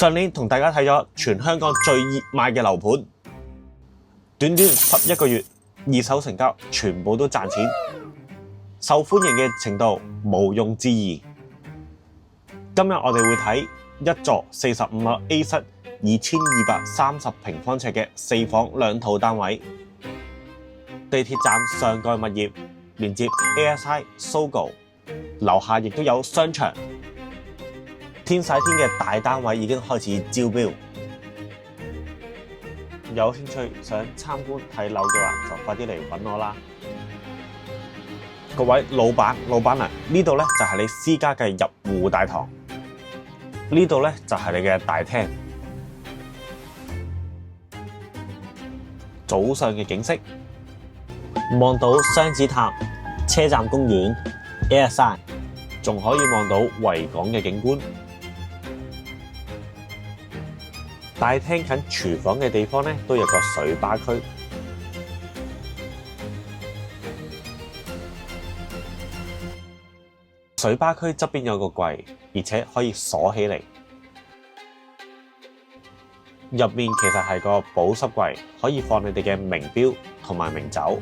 上年同大家睇咗全香港最熱賣嘅樓盤，短短11個月，二手成交全部都賺錢，受歡迎嘅程度毋庸置疑。今日我哋會睇一座45樓 A 室2230平方尺嘅4房2套單位，地鐵站上蓋物業，連接 Airside、Sogo， 樓下亦都有商場。天晒天嘅大單位已經開始招標，有興趣想參觀睇樓嘅話，就快啲嚟揾我啦！各位老闆啊，呢度咧就係你私家嘅入戶大堂，呢度咧就係你嘅大廳。早上嘅景色，望到雙子塔、車站公園、Airside， 仲可以望到維港嘅景觀。大廳近廚房嘅地方咧，都有個水吧區。水吧區側邊有個櫃，而且可以鎖起嚟。入面其實係個保濕櫃，可以放你哋嘅名錶同埋名酒。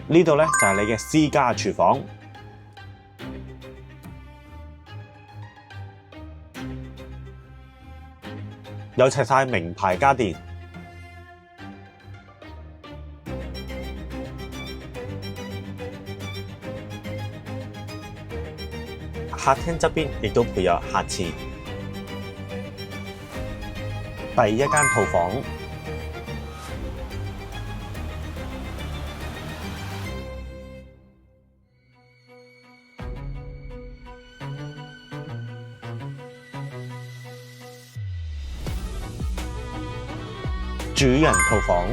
呢度咧就係你嘅私家廚房。有齊晒名牌家電，客廳側邊亦都配有客廁。第一間套房，主人套房，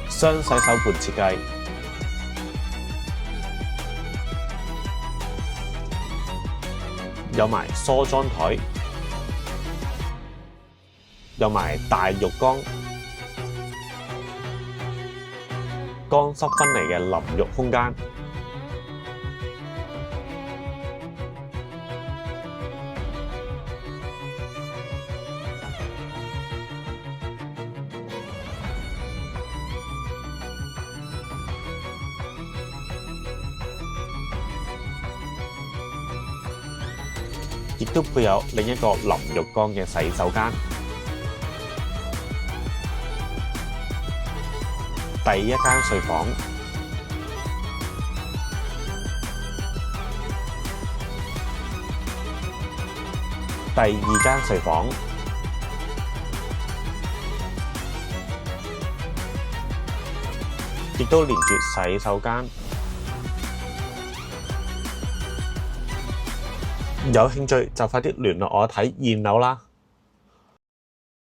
雙洗手盤設計，有埋梳妝台，有埋大浴缸，乾濕分離嘅淋浴空間。亦都配有另一個淋浴缸嘅洗手間。第一間睡房，第二間睡房，亦都連接洗手間。有興趣就快啲聯絡我睇現樓啦！